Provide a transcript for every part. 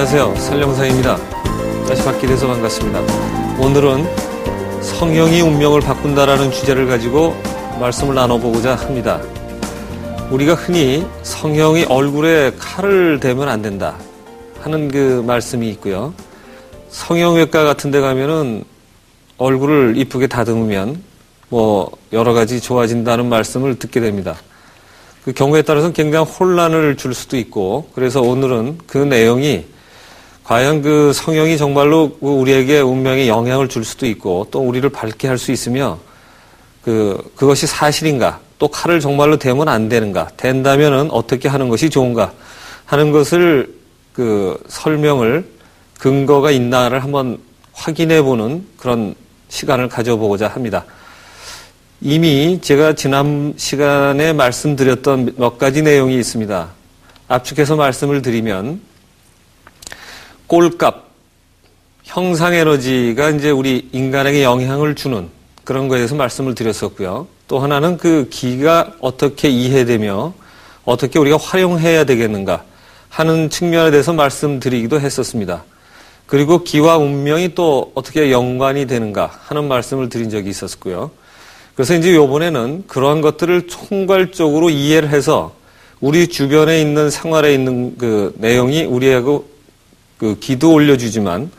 안녕하세요. 설령사입니다. 다시 뵙게 돼서 반갑습니다. 오늘은 성령이 운명을 바꾼다라는 주제를 가지고 말씀을 나눠보고자 합니다. 우리가 흔히 성령이 얼굴에 칼을 대면 안 된다 하는 그 말씀이 있고요. 성형외과 같은 데 가면은 얼굴을 이쁘게 다듬으면 여러 가지 좋아진다는 말씀을 듣게 됩니다. 그 경우에 따라서는 굉장히 혼란을 줄 수도 있고, 그래서 오늘은 그 내용이 과연 그 성형이 정말로 우리에게 운명에 영향을 줄 수도 있고, 또 우리를 밝게 할 수 있으며, 그것이 사실인가, 또 칼을 정말로 대면 안 되는가, 된다면은 어떻게 하는 것이 좋은가 하는 것을 설명을 근거가 있나를 한번 확인해 보는 그런 시간을 가져보고자 합니다. 이미 제가 지난 시간에 말씀드렸던 몇 가지 내용이 있습니다. 압축해서 말씀을 드리면, 꼴값, 형상에너지가 이제 우리 인간에게 영향을 주는 그런 거에 대해서 말씀을 드렸었고요. 또 하나는 그 기가 어떻게 이해되며 어떻게 우리가 활용해야 되겠는가 하는 측면에 대해서 말씀드리기도 했었습니다. 그리고 기와 운명이 또 어떻게 연관이 되는가 하는 말씀을 드린 적이 있었고요. 그래서 이제 이번에는 그러한 것들을 총괄적으로 이해를 해서 우리 주변에 있는 생활에 있는 그 내용이 우리하고 그 기도 올려주지만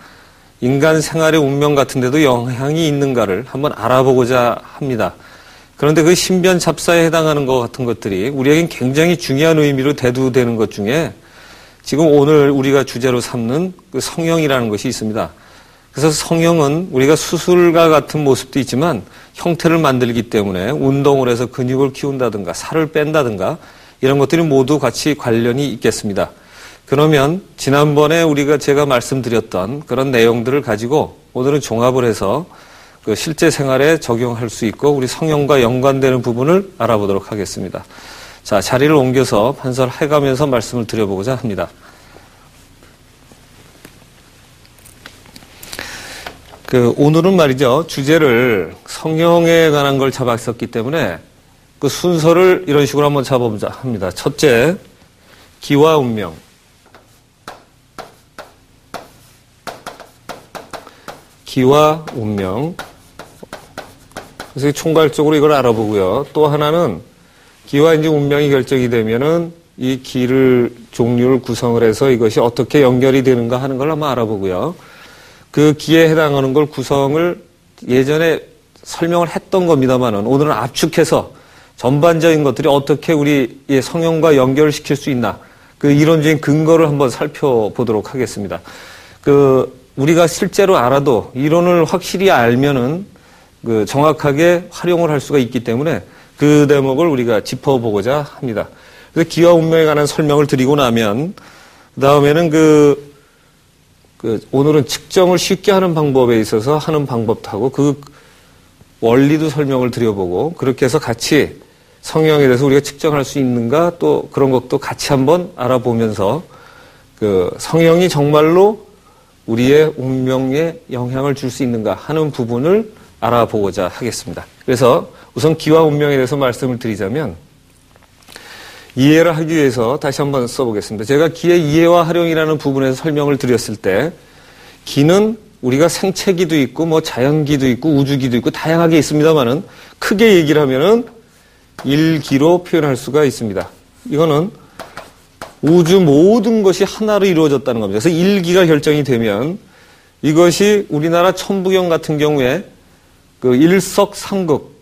인간 생활의 운명 같은 데도 영향이 있는가를 한번 알아보고자 합니다. 그런데 그 신변잡사에 해당하는 것 같은 것들이 우리에겐 굉장히 중요한 의미로 대두되는 것 중에 지금 오늘 우리가 주제로 삼는 그 성형이라는 것이 있습니다. 그래서 성형은 우리가 수술과 같은 모습도 있지만 형태를 만들기 때문에 운동을 해서 근육을 키운다든가 살을 뺀다든가 이런 것들이 모두 같이 관련이 있겠습니다. 그러면 지난번에 제가 말씀드렸던 그런 내용들을 가지고 오늘은 종합을 해서 그 실제 생활에 적용할 수 있고 우리 성형과 연관되는 부분을 알아보도록 하겠습니다. 자, 자리를 옮겨서 판설해가면서 말씀을 드려보고자 합니다. 오늘은 말이죠. 주제를 성형에 관한 걸 잡았었기 때문에 그 순서를 이런 식으로 한번 잡아보자 합니다. 첫째, 기와 운명. 기와 운명. 그래서 총괄적으로 이걸 알아보고요. 또 하나는 기와 이제 운명이 결정이 되면은 이 기를 종류를 구성을 해서 이것이 어떻게 연결이 되는가 하는 걸 한번 알아보고요. 그 기에 해당하는 걸 구성을 예전에 설명을 했던 겁니다만은 오늘은 압축해서 전반적인 것들이 어떻게 우리 성형과 연결을 시킬 수 있나 그 이론적인 근거를 한번 살펴보도록 하겠습니다. 우리가 실제로 알아도 이론을 확실히 알면은 정확하게 활용을 할 수가 있기 때문에 그 대목을 우리가 짚어보고자 합니다. 그래서 기와 운명에 관한 설명을 드리고 나면 그 다음에는 오늘은 측정을 쉽게 하는 방법에 있어서 하는 방법도 하고 그 원리도 설명을 드려보고 그렇게 해서 같이 성형에 대해서 우리가 측정할 수 있는가 또 그런 것도 같이 한번 알아보면서 성형이 정말로 우리의 운명에 영향을 줄 수 있는가 하는 부분을 알아보고자 하겠습니다. 그래서 우선 기와 운명에 대해서 말씀을 드리자면 이해를 하기 위해서 다시 한번 써보겠습니다. 제가 기의 이해와 활용이라는 부분에서 설명을 드렸을 때 기는 우리가 생체기도 있고 자연기도 있고 우주기도 있고 다양하게 있습니다만은 크게 얘기를 하면은 일기로 표현할 수가 있습니다. 이거는 우주 모든 것이 하나로 이루어졌다는 겁니다. 그래서 일기가 결정이 되면 이것이 우리나라 천부경 같은 경우에 일석삼극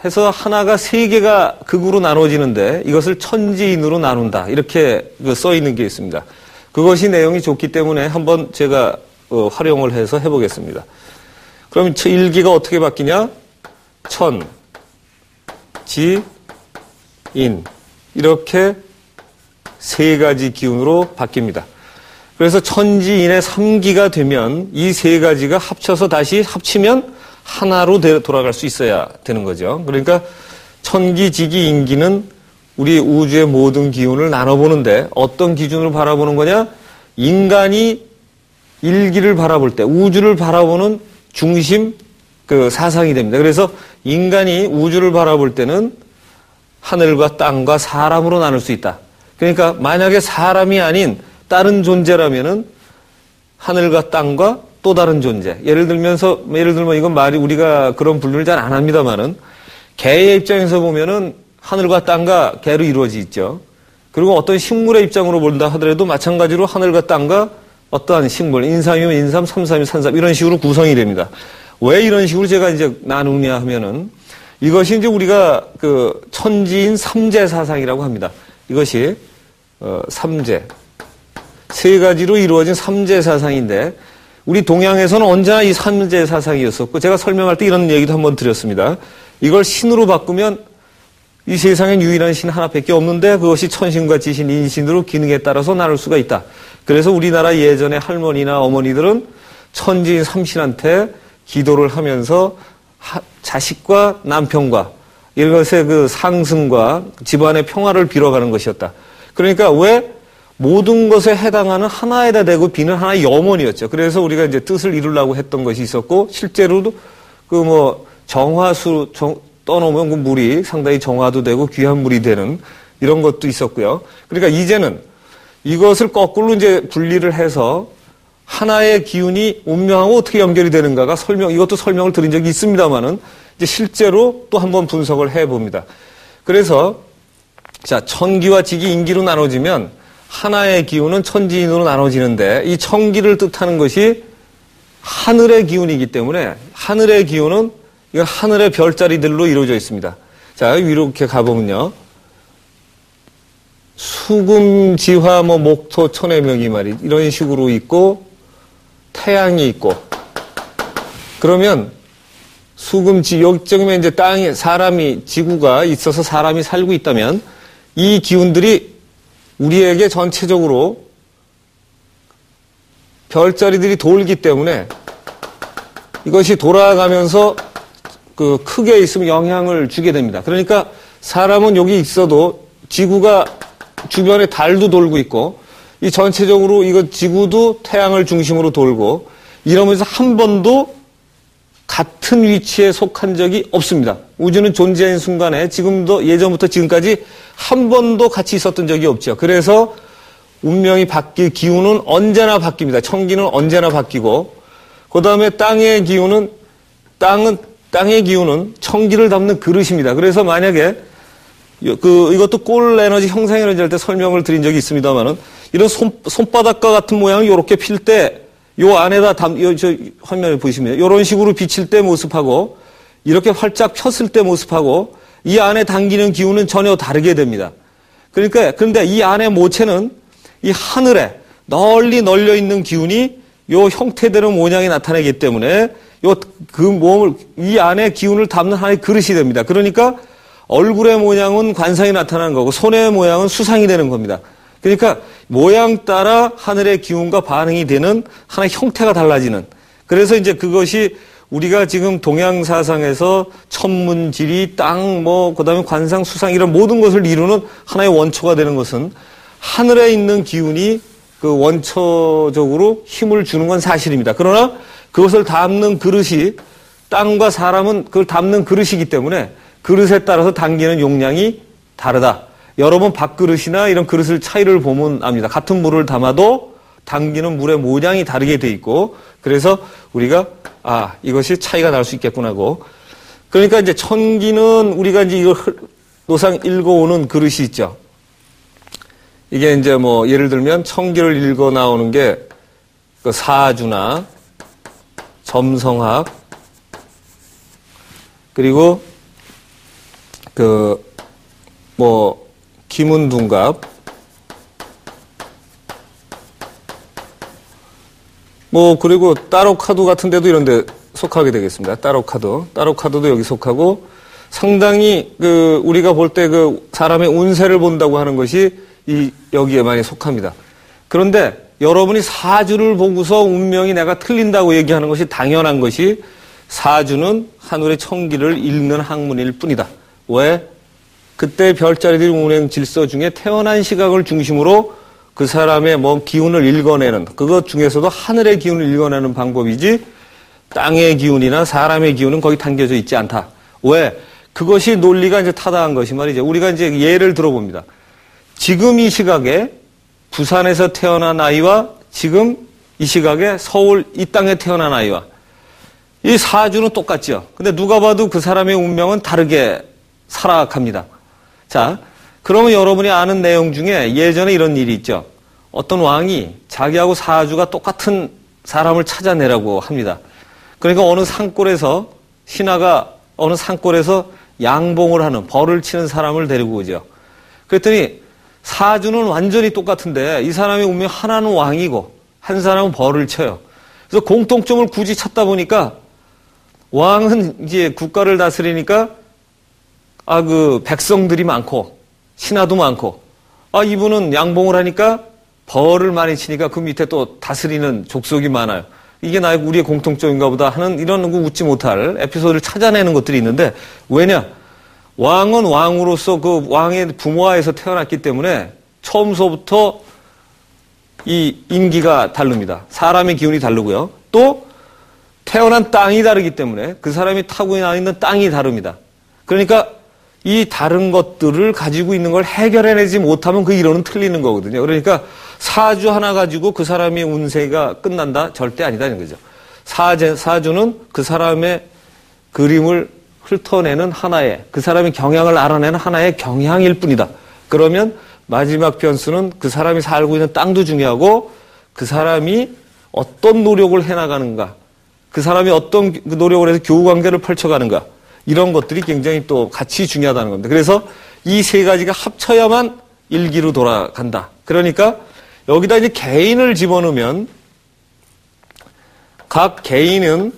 해서 하나가 세 개가 극으로 나눠지는데 이것을 천지인으로 나눈다. 이렇게 써 있는 게 있습니다. 그것이 내용이 좋기 때문에 한번 제가 활용을 해서 해보겠습니다. 그럼 일기가 어떻게 바뀌냐? 천, 지, 인 이렇게 세 가지 기운으로 바뀝니다. 그래서 천지인의 3기가 되면 이 세 가지가 합쳐서 다시 합치면 하나로 돌아갈 수 있어야 되는 거죠. 그러니까 천기, 지기, 인기는 우리 우주의 모든 기운을 나눠보는데 어떤 기준으로 바라보는 거냐? 인간이 일기를 바라볼 때 우주를 바라보는 중심 사상이 됩니다. 그래서 인간이 우주를 바라볼 때는 하늘과 땅과 사람으로 나눌 수 있다. 그러니까 만약에 사람이 아닌 다른 존재라면은 하늘과 땅과 또 다른 존재. 예를 들면 이건 말이 우리가 그런 분류를 잘 안 합니다만은 개의 입장에서 보면은 하늘과 땅과 개로 이루어져 있죠. 그리고 어떤 식물의 입장으로 본다 하더라도 마찬가지로 하늘과 땅과 어떠한 식물, 인삼이면 인삼, 삼삼이면 산삼 이런 식으로 구성이 됩니다. 왜 이런 식으로 제가 이제 나누냐 하면은 이것이 이제 우리가 그 천지인 삼재 사상이라고 합니다. 이것이 삼재. 세 가지로 이루어진 삼재 사상인데 우리 동양에서는 언제나 이 삼재 사상이었었고 제가 설명할 때 이런 얘기도 한번 드렸습니다. 이걸 신으로 바꾸면 이 세상엔 유일한 신 하나밖에 없는데 그것이 천신과 지신, 인신으로 기능에 따라서 나눌 수가 있다. 그래서 우리나라 예전에 할머니나 어머니들은 천지인 삼신한테 기도를 하면서 자식과 남편과 이것의 그 상승과 집안의 평화를 빌어가는 것이었다. 그러니까 왜 모든 것에 해당하는 하나에다 대고 비는 하나의 염원이었죠. 그래서 우리가 이제 뜻을 이루려고 했던 것이 있었고 실제로도 그 뭐 정화수 떠놓으면 그 물이 상당히 정화도 되고 귀한 물이 되는 이런 것도 있었고요. 그러니까 이제는 이것을 거꾸로 이제 분리를 해서 하나의 기운이 운명하고 어떻게 연결이 되는가가 이것도 설명을 드린 적이 있습니다만은 이제 실제로 또 한번 분석을 해 봅니다. 그래서 자, 천기와 지기, 인기로 나눠지면 하나의 기운은 천지인으로 나눠지는데 이 천기를 뜻하는 것이 하늘의 기운이기 때문에 하늘의 기운은 이건 하늘의 별자리들로 이루어져 있습니다. 자, 위로 이렇게 가보면요. 수금, 지화, 목토, 천의 명이 말이 이런 식으로 있고 태양이 있고 그러면 수금, 여기쯤에 이제 땅에 지구가 있어서 사람이 살고 있다면 이 기운들이 우리에게 전체적으로 별자리들이 돌기 때문에 이것이 돌아가면서 그 크게 있으면 영향을 주게 됩니다. 그러니까 사람은 여기 있어도 지구가 주변에 달도 돌고 있고 이 전체적으로 이거 지구도 태양을 중심으로 돌고 이러면서 한 번도 같은 위치에 속한 적이 없습니다. 우주는 존재한 순간에 지금도 예전부터 지금까지 한 번도 같이 있었던 적이 없죠. 그래서 운명이 바뀔 기운은 언제나 바뀝니다. 천기는 언제나 바뀌고 그 다음에 땅의 기운은 천기를 담는 그릇입니다. 그래서 만약에 이것도 꼴 에너지, 형상 에너지 할 때 설명을 드린 적이 있습니다만은 이런 손바닥과 같은 모양을 이렇게 필 때 요 안에다 저 화면을 보시면 이런 식으로 비칠 때 모습하고 이렇게 활짝 폈을 때 모습하고 이 안에 당기는 기운은 전혀 다르게 됩니다. 그런데 이 안의 모체는 이 하늘에 널리 널려 있는 기운이 요 형태대로 모양이 나타나기 때문에 이 안에 기운을 담는 하나의 그릇이 됩니다. 그러니까 얼굴의 모양은 관상이 나타나는 거고 손의 모양은 수상이 되는 겁니다. 그러니까 모양 따라 하늘의 기운과 반응이 되는 하나의 형태가 달라지는. 그래서 이제 그것이 우리가 지금 동양 사상에서 천문, 지리, 땅, 그다음에 관상, 수상 이런 모든 것을 이루는 하나의 원초가 되는 것은 하늘에 있는 기운이 그 원초적으로 힘을 주는 건 사실입니다. 그러나 그것을 담는 그릇이 땅과 사람은 그걸 담는 그릇이기 때문에 그릇에 따라서 당기는 용량이 다르다. 여러분 밥그릇이나 이런 그릇을 차이를 보면 압니다. 같은 물을 담아도 당기는 물의 모양이 다르게 돼 있고 그래서 우리가 이것이 차이가 날 수 있겠구나고. 그러니까 이제 천기는 우리가 이제 이걸 노상 읽어오는 그릇이 있죠. 이게 이제 예를 들면 천기를 읽어 나오는 게 그 사주나 점성학 그리고 기문둔갑 그리고 따로카도 같은 데도 이런 데 속하게 되겠습니다. 따로카도도 여기 속하고 상당히 우리가 볼 때 사람의 운세를 본다고 하는 것이 여기에 많이 속합니다. 그런데 여러분이 사주를 보고서 운명이 내가 틀린다고 얘기하는 것이 당연한 것이 사주는 하늘의 천기를 읽는 학문일 뿐이다. 왜? 그때 별자리들이 운행 질서 중에 태어난 시각을 중심으로 그 사람의 기운을 읽어내는 그것 중에서도 하늘의 기운을 읽어내는 방법이지 땅의 기운이나 사람의 기운은 거기 담겨져 있지 않다. 왜? 그것이 논리가 이제 타당한 것이 말이죠. 우리가 이제 예를 들어봅니다. 지금 이 시각에 부산에서 태어난 아이와 지금 이 시각에 서울 이 땅에 태어난 아이와 이 사주는 똑같죠. 근데 누가 봐도 그 사람의 운명은 다르게 살아갑니다. 자, 그러면 여러분이 아는 내용 중에 예전에 이런 일이 있죠. 어떤 왕이 자기하고 사주가 똑같은 사람을 찾아내라고 합니다. 그러니까 어느 산골에서 신하가 어느 산골에서 양봉을 하는 벌을 치는 사람을 데리고 오죠. 그랬더니 사주는 완전히 똑같은데 이 사람의 운명 하나는 왕이고 한 사람은 벌을 쳐요. 그래서 공통점을 굳이 찾다 보니까 왕은 이제 국가를 다스리니까 그 백성들이 많고 신하도 많고 이분은 양봉을 하니까 벌을 많이 치니까 그 밑에 또 다스리는 족속이 많아요. 이게 우리의 공통점인가 보다 하는 이런 거 웃지 못할 에피소드를 찾아내는 것들이 있는데 왜냐? 왕은 왕으로서 그 왕의 부모하에서 태어났기 때문에 처음서부터 이 인기가 다릅니다. 사람의 기운이 다르고요. 또 태어난 땅이 다르기 때문에 그 사람이 타고 있는 땅이 다릅니다. 그러니까 이 다른 것들을 가지고 있는 걸 해결해내지 못하면 그 이론은 틀리는 거거든요. 그러니까 사주 하나 가지고 그 사람의 운세가 끝난다? 절대 아니다는 거죠. 사주는 그 사람의 그림을 훑어내는 하나의, 그 사람의 경향을 알아내는 하나의 경향일 뿐이다. 그러면 마지막 변수는 그 사람이 살고 있는 땅도 중요하고 그 사람이 어떤 노력을 해나가는가, 그 사람이 어떤 노력을 해서 교우관계를 펼쳐가는가, 이런 것들이 굉장히 또 같이 중요하다는 겁니다. 그래서 이 세 가지가 합쳐야만 일기로 돌아간다. 그러니까 여기다 이제 개인을 집어넣으면 각 개인은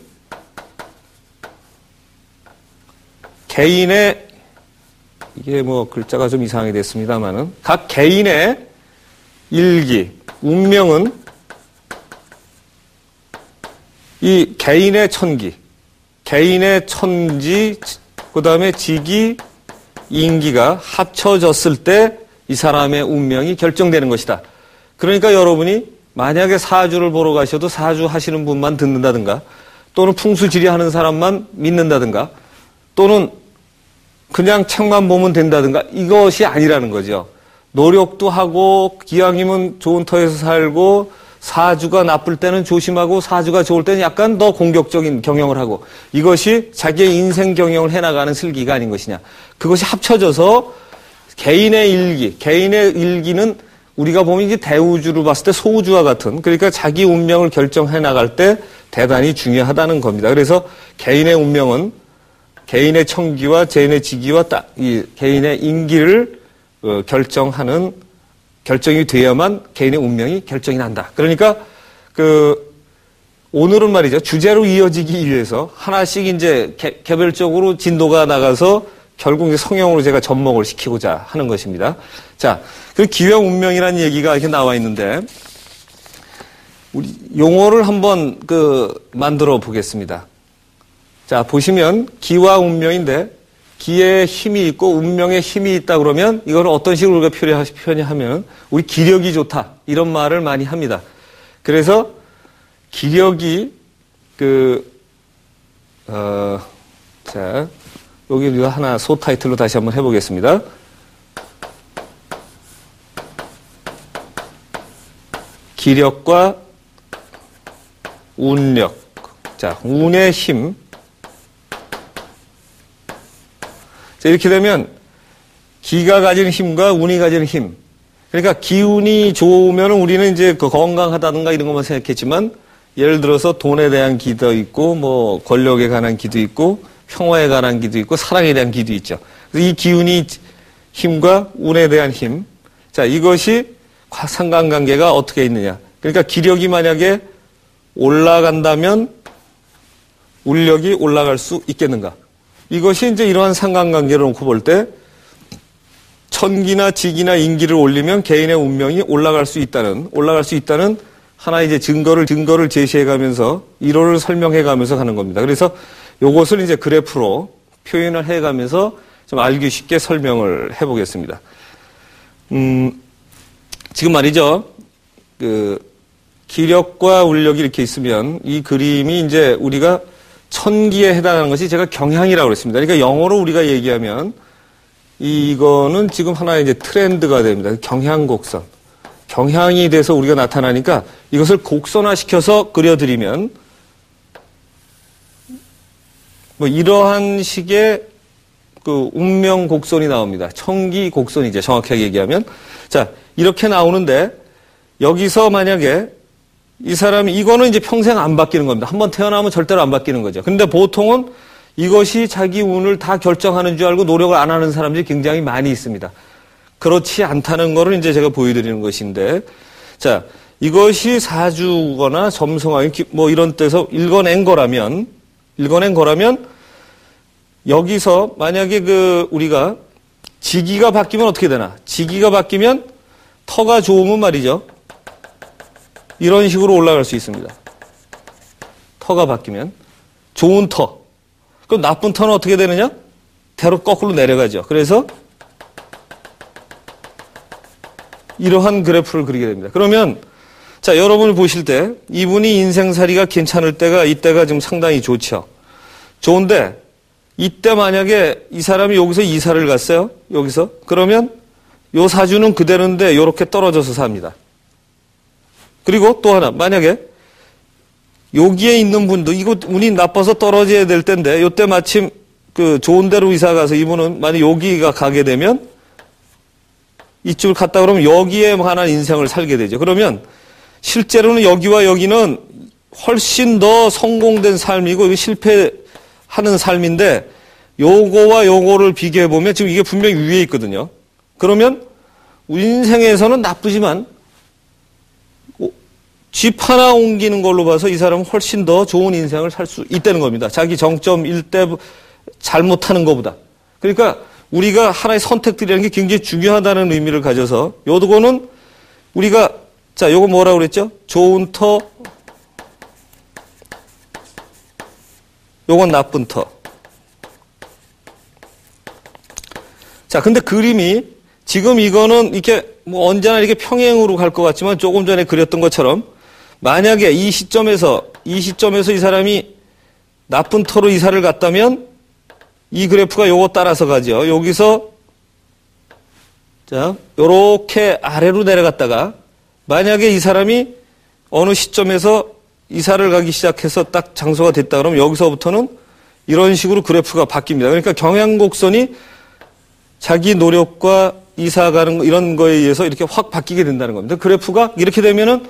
개인의 이게 뭐 글자가 좀 이상하게 됐습니다만은 각 개인의 일기, 운명은 이 개인의 천기, 개인의 천지, 그 다음에 지기, 인기가 합쳐졌을 때 이 사람의 운명이 결정되는 것이다. 그러니까 여러분이 만약에 사주를 보러 가셔도 사주 하시는 분만 듣는다든가 또는 풍수지리 하는 사람만 믿는다든가 또는 그냥 책만 보면 된다든가 이것이 아니라는 거죠. 노력도 하고 기왕이면 좋은 터에서 살고 사주가 나쁠 때는 조심하고 사주가 좋을 때는 약간 더 공격적인 경영을 하고 이것이 자기의 인생 경영을 해나가는 슬기가 아닌 것이냐. 그것이 합쳐져서 개인의 일기는 우리가 보면 이제 대우주로 봤을 때 소우주와 같은 그러니까 자기 운명을 결정해 나갈 때 대단히 중요하다는 겁니다. 그래서 개인의 운명은 개인의 천기와 개인의 지기와 이 개인의 인기를 결정하는 결정이 돼야만 개인의 운명이 결정이 난다. 그러니까 오늘은 말이죠. 주제로 이어지기 위해서 하나씩 이제 개별적으로 진도가 나가서 결국 이제 성형으로 제가 접목을 시키고자 하는 것입니다. 자, 그 기와 운명이라는 얘기가 이렇게 나와 있는데 우리 용어를 한번 만들어 보겠습니다. 자, 보시면 기와 운명인데 기에 힘이 있고 운명에 힘이 있다 그러면 이거는 어떤 식으로 우리가 표현하면 우리 기력이 좋다 이런 말을 많이 합니다. 그래서 기력이 자, 여기 우리가 하나 소 타이틀로 다시 한번 해보겠습니다. 기력과 운력. 자, 운의 힘. 자, 이렇게 되면 기가 가지는 힘과 운이 가지는 힘. 그러니까 기운이 좋으면 우리는 이제 건강하다든가 이런 것만 생각했지만 예를 들어서 돈에 대한 기도 있고 뭐 권력에 관한 기도 있고 평화에 관한 기도 있고 사랑에 대한 기도 있죠. 그래서 이 기운이 힘과 운에 대한 힘. 자, 이것이 상관관계가 어떻게 있느냐. 그러니까 기력이 만약에 올라간다면 운력이 올라갈 수 있겠는가. 이것이 이제 이러한 상관관계를 놓고 볼 때 천기나 지기나 인기를 올리면 개인의 운명이 올라갈 수 있다는 하나의 이제 증거를 제시해 가면서 이론을 설명해 가면서 가는 겁니다. 그래서 요것을 이제 그래프로 표현을 해 가면서 좀 알기 쉽게 설명을 해 보겠습니다. 지금 말이죠. 기력과 운력이 이렇게 있으면 이 그림이 이제 우리가 천기에 해당하는 것이 제가 경향이라고 그랬습니다. 그러니까 영어로 우리가 얘기하면 이거는 지금 하나의 이제 트렌드가 됩니다. 경향곡선. 경향이 돼서 우리가 나타나니까 이것을 곡선화시켜서 그려드리면 뭐 이러한 식의 그 운명 곡선이 나옵니다. 청기 곡선이죠. 정확하게 얘기하면. 자, 이렇게 나오는데 여기서 만약에 이 사람이 이거는 이제 평생 안 바뀌는 겁니다. 한번 태어나면 절대로 안 바뀌는 거죠. 근데 보통은 이것이 자기 운을 다 결정하는 줄 알고 노력을 안 하는 사람들이 굉장히 많이 있습니다. 그렇지 않다는 거를 이제 제가 보여드리는 것인데, 자, 이것이 사주거나 점성화, 뭐 이런 데서 읽어낸 거라면, 여기서 만약에 우리가 지기가 바뀌면 어떻게 되나? 지기가 바뀌면 터가 좋으면 말이죠. 이런 식으로 올라갈 수 있습니다. 터가 바뀌면. 좋은 터. 그럼 나쁜 터는 어떻게 되느냐? 대로 거꾸로 내려가죠. 그래서 이러한 그래프를 그리게 됩니다. 그러면 자, 여러분이 보실 때 이분이 인생살이가 괜찮을 때가 이때가 지금 상당히 좋죠. 좋은데 이때 만약에 이 사람이 여기서 이사를 갔어요. 여기서. 그러면 요 사주는 그대로인데 이렇게 떨어져서 삽니다. 그리고 또 하나 만약에 여기에 있는 분도 이거 운이 나빠서 떨어져야 될 때인데 요때 마침 그 좋은 데로 이사 가서 이분은 만약 여기가 가게 되면 이쪽을 갔다 그러면 여기에 관한 인생을 살게 되죠. 그러면 실제로는 여기와 여기는 훨씬 더 성공된 삶이고 실패하는 삶인데 요거와 요거를 비교해 보면 지금 이게 분명히 위에 있거든요. 그러면 인생에서는 나쁘지만 집 하나 옮기는 걸로 봐서 이 사람은 훨씬 더 좋은 인생을 살 수 있다는 겁니다. 자기 정점일 때 잘못하는 것보다. 그러니까 우리가 하나의 선택들이라는 게 굉장히 중요하다는 의미를 가져서 요거는 우리가 자, 요거 뭐라고 그랬죠? 좋은 터, 요건 나쁜 터. 자, 근데 그림이 지금 이거는 이렇게 뭐 언제나 이렇게 평행으로 갈 것 같지만 조금 전에 그렸던 것처럼 만약에 이 시점에서 이 사람이 나쁜 터로 이사를 갔다면 이 그래프가 요거 따라서 가죠. 여기서 자, 요렇게 아래로 내려갔다가 만약에 이 사람이 어느 시점에서 이사를 가기 시작해서 딱 장소가 됐다 그러면 여기서부터는 이런 식으로 그래프가 바뀝니다. 그러니까 경향곡선이 자기 노력과 이사 가는 이런 거에 의해서 이렇게 확 바뀌게 된다는 겁니다. 그래프가 이렇게 되면은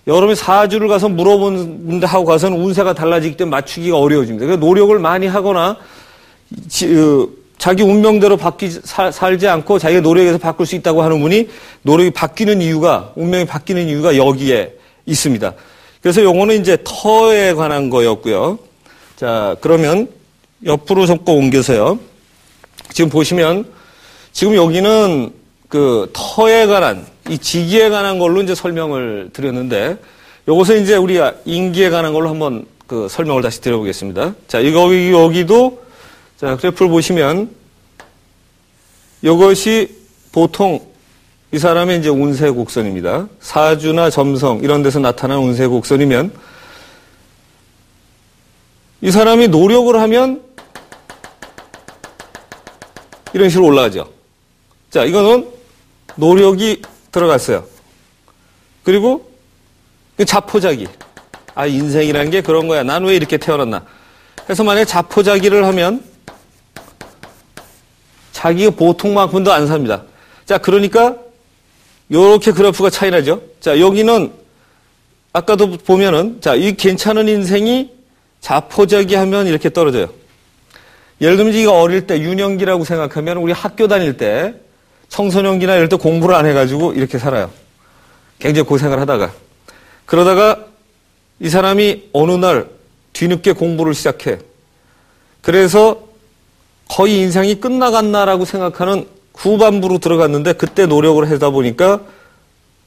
여러분이 사주를 가서 물어보는데 하고 가서는 운세가 달라지기 때문에 맞추기가 어려워집니다. 그러니까 노력을 많이 하거나 자기 운명대로 살지 않고 자기가 노력해서 바꿀 수 있다고 하는 분이 노력이 바뀌는 이유가, 운명이 바뀌는 이유가 여기에 있습니다. 그래서 요거는 이제 터에 관한 거였고요. 자, 그러면 옆으로 접고 옮겨서요. 지금 보시면 지금 여기는 그 터에 관한, 이 지기에 관한 걸로 이제 설명을 드렸는데 요것은 이제 우리가 인기에 관한 걸로 한번 그 설명을 다시 드려보겠습니다. 자, 여기도 자, 그래프를 보시면 이것이 보통 이 사람의 이제 운세 곡선입니다. 사주나 점성 이런 데서 나타나는 운세 곡선이면 이 사람이 노력을 하면 이런 식으로 올라가죠. 자, 이거는 노력이 들어갔어요. 그리고 자포자기. 아, 인생이라는 게 그런 거야. 난 왜 이렇게 태어났나. 그래서 만약에 자포자기를 하면 자기가 보통만큼도 안 삽니다. 자, 그러니까 이렇게 그래프가 차이 나죠. 자, 여기는 아까도 보면은 자, 이 괜찮은 인생이 자포자기 하면 이렇게 떨어져요. 예를 들면 이가 어릴 때 유년기라고 생각하면 우리 학교 다닐 때 청소년기나 이럴 때 공부를 안 해가지고 이렇게 살아요. 굉장히 고생을 하다가. 그러다가 이 사람이 어느 날 뒤늦게 공부를 시작해. 그래서 거의 인생이 끝나갔나라고 생각하는 후반부로 들어갔는데 그때 노력을 하다 보니까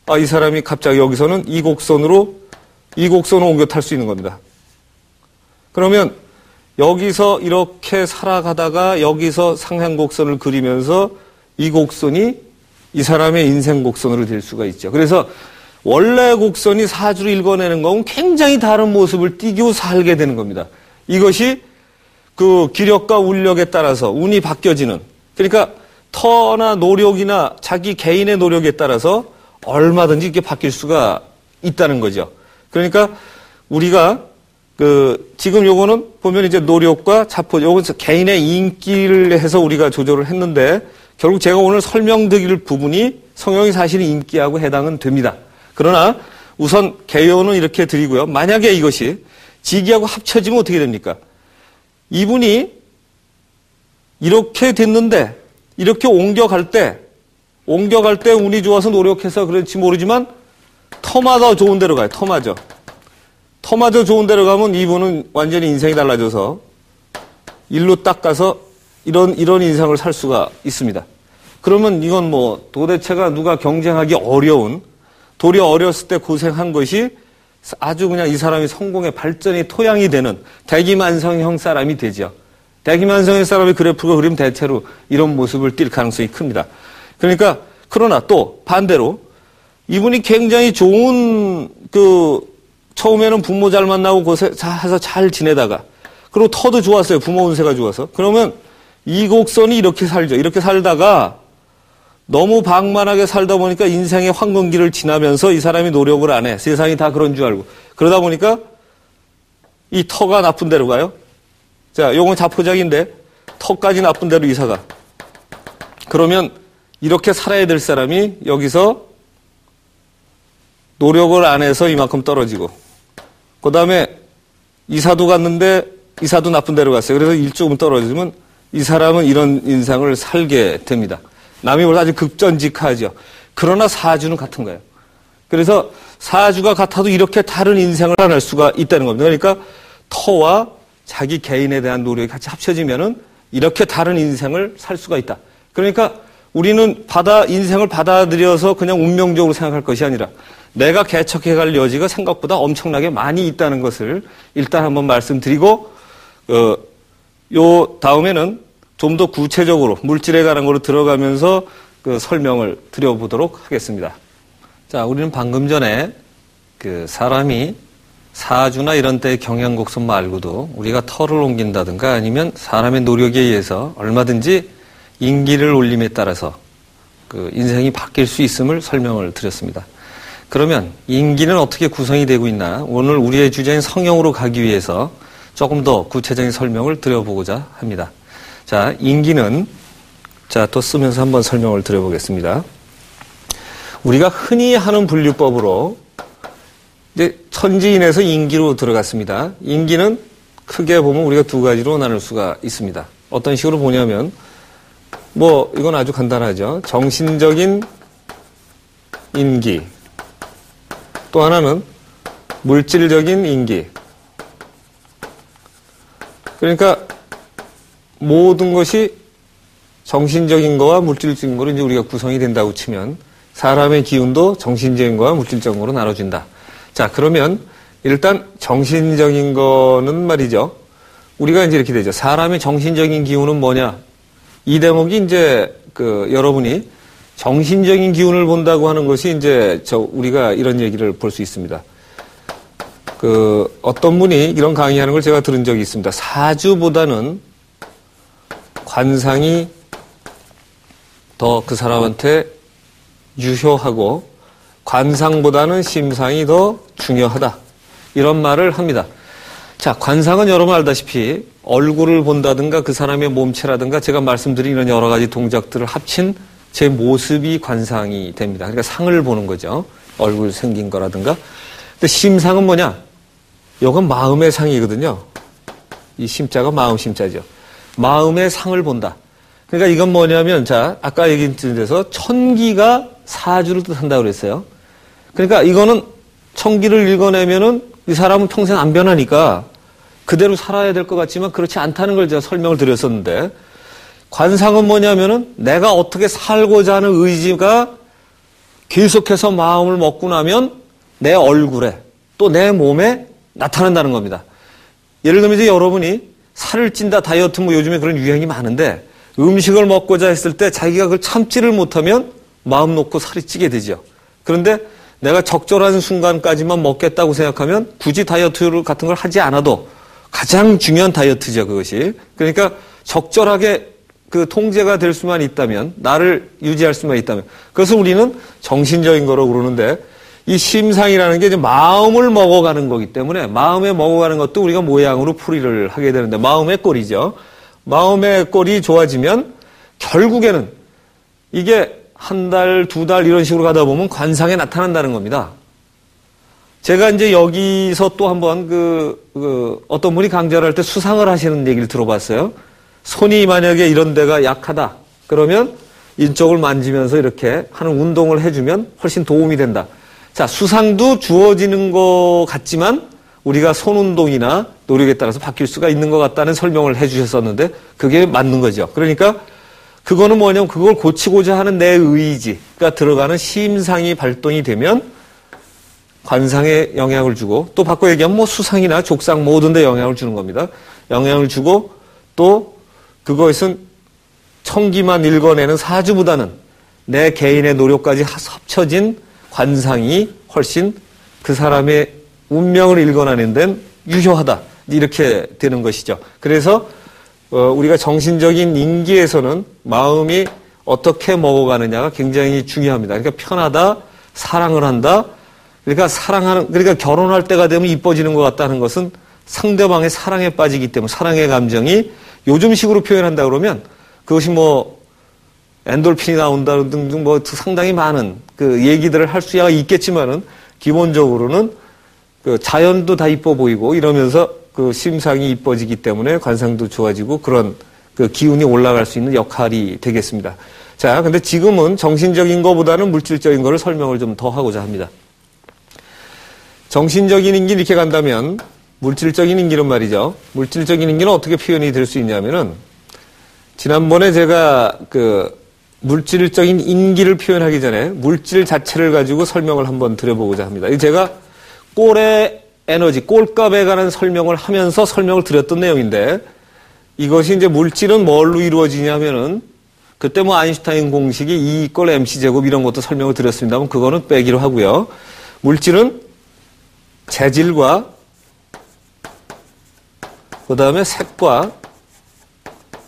아, 이 사람이 갑자기 여기서는 이 곡선으로 옮겨 탈 수 있는 겁니다. 그러면 여기서 이렇게 살아가다가 여기서 상향곡선을 그리면서 이 곡선이 이 사람의 인생 곡선으로 될 수가 있죠. 그래서 원래 곡선이 사주를 읽어내는 건 굉장히 다른 모습을 띠고 살게 되는 겁니다. 이것이 그 기력과 운력에 따라서 운이 바뀌어지는, 그러니까 터나 노력이나 자기 개인의 노력에 따라서 얼마든지 이렇게 바뀔 수가 있다는 거죠. 그러니까 우리가 지금 요거는 보면 이제 노력과 자포, 요건 개인의 인기를 해서 우리가 조절을 했는데 결국 제가 오늘 설명드릴 부분이 성형이 사실 인기하고 해당은 됩니다. 그러나 우선 개요는 이렇게 드리고요. 만약에 이것이 지기하고 합쳐지면 어떻게 됩니까? 이분이 이렇게 됐는데 이렇게 옮겨갈 때 운이 좋아서 노력해서 그렇지 모르지만 터마저 좋은 데로 가요. 터마저 좋은 데로 가면 이분은 완전히 인생이 달라져서 일로 딱 가서 이런 인생을 살 수가 있습니다. 그러면 이건 뭐 도대체가 누가 경쟁하기 어려운, 도리어 어렸을 때 고생한 것이 아주 그냥 이 사람이 성공의 발전의 토양이 되는 대기만성형 사람이 되죠. 대기만성형 사람의 그래프가 그리면 대체로 이런 모습을 띌 가능성이 큽니다. 그러니까 그러나 또 반대로 이분이 굉장히 좋은 처음에는 부모 잘 만나고 고생해서 잘 지내다가 그리고 터도 좋았어요. 부모 운세가 좋아서. 그러면 이 곡선이 이렇게 살죠. 이렇게 살다가 너무 방만하게 살다 보니까 인생의 황금기를 지나면서 이 사람이 노력을 안 해. 세상이 다 그런 줄 알고. 그러다 보니까 이 터가 나쁜 데로 가요. 자, 요건 자포작인데 터까지 나쁜 데로 이사가. 그러면 이렇게 살아야 될 사람이 여기서 노력을 안 해서 이만큼 떨어지고 그 다음에 이사도 갔는데 이사도 나쁜 데로 갔어요. 그래서 일조금 떨어지면 이 사람은 이런 인생을 살게 됩니다. 남이 보다 아주 극전직하죠. 그러나 사주는 같은 거예요. 그래서 사주가 같아도 이렇게 다른 인생을 살아낼 수가 있다는 겁니다. 그러니까 터와 자기 개인에 대한 노력이 같이 합쳐지면은 이렇게 다른 인생을 살 수가 있다. 그러니까 우리는 인생을 받아들여서 그냥 운명적으로 생각할 것이 아니라 내가 개척해갈 여지가 생각보다 엄청나게 많이 있다는 것을 일단 한번 말씀드리고, 요 다음에는 좀 더 구체적으로 물질에 관한 거로 들어가면서 설명을 드려보도록 하겠습니다. 자, 우리는 방금 전에 사람이 사주나 이런 때의 경향곡선 말고도 우리가 터를 옮긴다든가 아니면 사람의 노력에 의해서 얼마든지 인기를 올림에 따라서 인생이 바뀔 수 있음을 설명을 드렸습니다. 그러면 인기는 어떻게 구성이 되고 있나? 오늘 우리의 주제인 성형으로 가기 위해서 조금 더 구체적인 설명을 드려보고자 합니다. 자, 인기는 또 쓰면서 한번 설명을 드려보겠습니다. 우리가 흔히 하는 분류법으로 이제 천지인에서 인기로 들어갔습니다. 인기는 크게 보면 우리가 두 가지로 나눌 수가 있습니다. 어떤 식으로 보냐면 이건 아주 간단하죠. 정신적인 인기. 또 하나는 물질적인 인기. 그러니까 모든 것이 정신적인 거와 물질적인 거로 이제 우리가 구성이 된다고 치면 사람의 기운도 정신적인 거와 물질적인 거로 나눠진다. 자, 그러면 일단 정신적인 거는 말이죠. 우리가 이제 이렇게 되죠. 사람의 정신적인 기운은 뭐냐? 이 대목이 이제 여러분이 정신적인 기운을 본다고 하는 것이 이제 우리가 이런 얘기를 볼 수 있습니다. 어떤 분이 이런 강의하는 걸 제가 들은 적이 있습니다. 사주보다는 관상이 더 그 사람한테 유효하고 관상보다는 심상이 더 중요하다. 이런 말을 합니다. 자, 관상은 여러분 알다시피 얼굴을 본다든가 그 사람의 몸체라든가 제가 말씀드린 이런 여러 가지 동작들을 합친 제 모습이 관상이 됩니다. 그러니까 상을 보는 거죠. 얼굴 생긴 거라든가. 근데 심상은 뭐냐? 이건 마음의 상이거든요. 이 심자가 마음 심자죠. 마음의 상을 본다. 그러니까 이건 뭐냐면, 자, 아까 얘기했던 데서 천기가 사주를 뜻한다고 그랬어요. 그러니까 이거는 천기를 읽어내면은 이 사람은 평생 안 변하니까 그대로 살아야 될 것 같지만 그렇지 않다는 걸 제가 설명을 드렸었는데, 관상은 뭐냐면은 내가 어떻게 살고자 하는 의지가 계속해서 마음을 먹고 나면 내 얼굴에 또 내 몸에 나타난다는 겁니다. 예를 들면 이제 여러분이 살을 찐다 다이어트 요즘에 그런 유행이 많은데 음식을 먹고자 했을 때 자기가 그걸 참지를 못하면 마음 놓고 살이 찌게 되죠. 그런데 내가 적절한 순간까지만 먹겠다고 생각하면 굳이 다이어트 같은 걸 하지 않아도 가장 중요한 다이어트죠, 그것이. 그러니까 적절하게 그 통제가 될 수만 있다면, 나를 유지할 수만 있다면, 그것을 우리는 정신적인 거로 부르는데, 이 심상이라는 게 이제 마음을 먹어가는 거기 때문에, 마음에 먹어가는 것도 우리가 모양으로 풀이를 하게 되는데, 마음의 꼴이죠. 마음의 꼴이 좋아지면, 결국에는 이게 한 달, 두 달 이런 식으로 가다 보면 관상에 나타난다는 겁니다. 제가 이제 여기서 또 한번 어떤 분이 강좌를 할 때 수상을 하시는 얘기를 들어봤어요. 손이 만약에 이런 데가 약하다. 그러면 이쪽을 만지면서 이렇게 하는 운동을 해주면 훨씬 도움이 된다. 자, 수상도 주어지는 것 같지만 우리가 손 운동이나 노력에 따라서 바뀔 수가 있는 것 같다는 설명을 해 주셨었는데 그게 맞는 거죠. 그러니까 그거는 뭐냐면 그걸 고치고자 하는 내 의지가 들어가는 심상이 발동이 되면 관상에 영향을 주고 또 바꿔 얘기하면 뭐 수상이나 족상 모든 데 영향을 주는 겁니다. 영향을 주고 또 그것은 청기만 읽어내는 사주보다는 내 개인의 노력까지 합쳐진 관상이 훨씬 그 사람의 운명을 읽어내는 데는 유효하다. 이렇게 되는 것이죠. 그래서 우리가 정신적인 인기에서는 마음이 어떻게 먹어가느냐가 굉장히 중요합니다. 그러니까 편하다, 사랑을 한다. 그러니까 결혼할 때가 되면 이뻐지는 것 같다는 것은 상대방의 사랑에 빠지기 때문에 사랑의 감정이 요즘식으로 표현한다 그러면 그것이 뭐 엔돌핀이 나온다 등등 뭐 상당히 많은 그 얘기들을 할 수야 있겠지만은 기본적으로는 그 자연도 다 이뻐 보이고 이러면서 그 심상이 이뻐지기 때문에 관상도 좋아지고 그런 그 기운이 올라갈 수 있는 역할이 되겠습니다. 자, 근데 지금은 정신적인 것보다는 물질적인 거를 설명을 좀 더 하고자 합니다. 정신적인 인기 이렇게 간다면 물질적인 인기는 말이죠. 물질적인 인기는 어떻게 표현이 될 수 있냐면은 지난번에 제가 그 물질적인 인기를 표현하기 전에 물질 자체를 가지고 설명을 한번 드려보고자 합니다. 제가 꼴의 에너지, 꼴값에 관한 설명을 하면서 설명을 드렸던 내용인데 이것이 이제 물질은 뭘로 이루어지냐면은 그때 뭐 아인슈타인 공식이 E = mc제곱 이런 것도 설명을 드렸습니다만 그거는 빼기로 하고요. 물질은 재질과 그 다음에 색과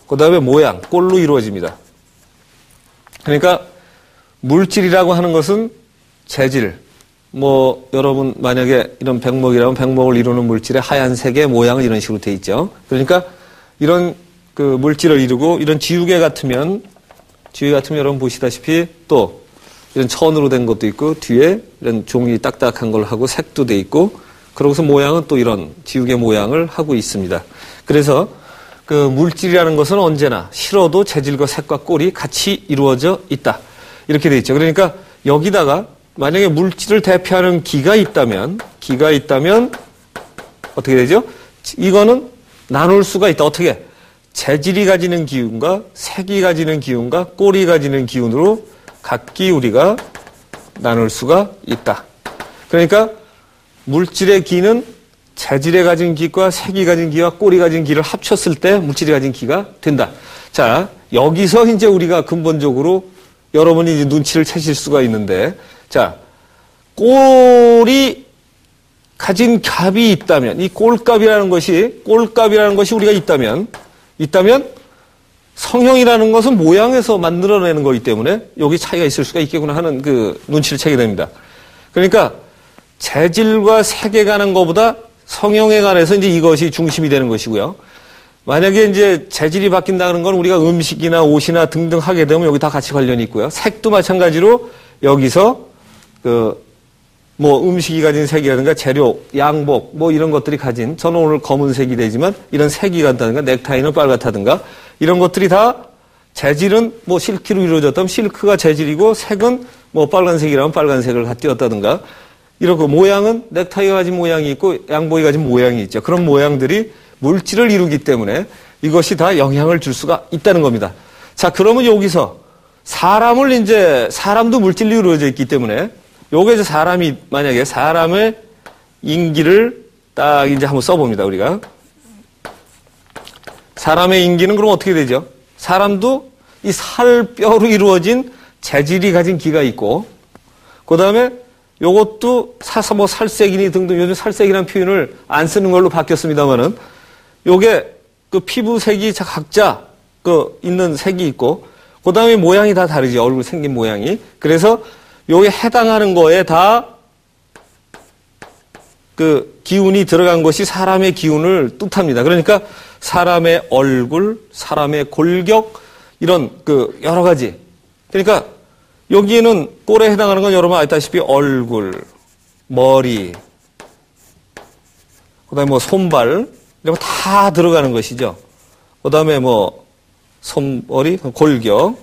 그 다음에 모양, 꼴로 이루어집니다. 그러니까 물질이라고 하는 것은 재질, 뭐 여러분 만약에 이런 백목이라면 백목을 이루는 물질의 하얀색의 모양은 이런 식으로 돼 있죠. 그러니까 이런 그 물질을 이루고 이런 지우개 같으면 여러분 보시다시피 또 이런 천으로 된 것도 있고 뒤에 이런 종이 딱딱한 걸 하고 색도 돼 있고 그러고서 모양은 또 이런 지우개 모양을 하고 있습니다. 그래서 그 물질이라는 것은 언제나 실어도 재질과 색과 꼴이 같이 이루어져 있다. 이렇게 돼 있죠. 그러니까 여기다가 만약에 물질을 대표하는 기가 있다면 어떻게 되죠? 이거는 나눌 수가 있다. 어떻게? 재질이 가지는 기운과 색이 가지는 기운과 꼴이 가지는 기운으로 각기 우리가 나눌 수가 있다. 그러니까 물질의 기는 재질에 가진 기과 색이 가진 기와 꼴이 가진 기를 합쳤을 때 물질이 가진 기가 된다. 자, 여기서 이제 우리가 근본적으로 여러분이 이제 눈치를 채실 수가 있는데, 자, 꼴이 가진 값이 있다면, 이 꼴값이라는 것이 우리가 있다면 성형이라는 것은 모양에서 만들어내는 거기 때문에 여기 차이가 있을 수가 있겠구나 하는 그 눈치를 채게 됩니다. 그러니까 재질과 색에 관한 것보다 성형에 관해서 이제 이것이 중심이 되는 것이고요. 만약에 이제 재질이 바뀐다는 건 우리가 음식이나 옷이나 등등 하게 되면 여기 다 같이 관련이 있고요. 색도 마찬가지로 여기서 뭐 음식이 가진 색이라든가 재료, 양복 뭐 이런 것들이 가진 저는 오늘 검은색이 되지만 이런 색이 간다든가 넥타이는 빨갛다든가 이런 것들이 다 재질은 뭐 실크로 이루어졌다면 실크가 재질이고 색은 뭐 빨간색이라면 빨간색을 다 띄었다든가 이렇고 모양은 넥타이가 가진 모양이 있고 양복이 가진 모양이 있죠. 그런 모양들이 물질을 이루기 때문에 이것이 다 영향을 줄 수가 있다는 겁니다. 자, 그러면 여기서 사람도 물질로 이루어져 있기 때문에 여기에서 만약에 사람의 인기를 딱 이제 한번 써봅니다, 우리가. 사람의 인기는 그럼 어떻게 되죠? 사람도 이 살뼈로 이루어진 재질이 가진 기가 있고, 그 다음에 요것도 뭐 살색이니 등등 요즘 살색이라는 표현을 안 쓰는 걸로 바뀌었습니다만은 요게 그 피부색이 각자 있는 색이 있고, 그 다음에 모양이 다 다르지, 얼굴 생긴 모양이. 그래서 여기 해당하는 거에 다 기운이 들어간 것이 사람의 기운을 뜻합니다. 그러니까 사람의 얼굴, 사람의 골격, 이런 여러 가지. 그러니까 여기에는 꼴에 해당하는 건 여러분 알다시피 얼굴, 머리, 그 다음에 뭐 손발, 이런 거 다 들어가는 것이죠. 그 다음에 뭐 손머리, 골격,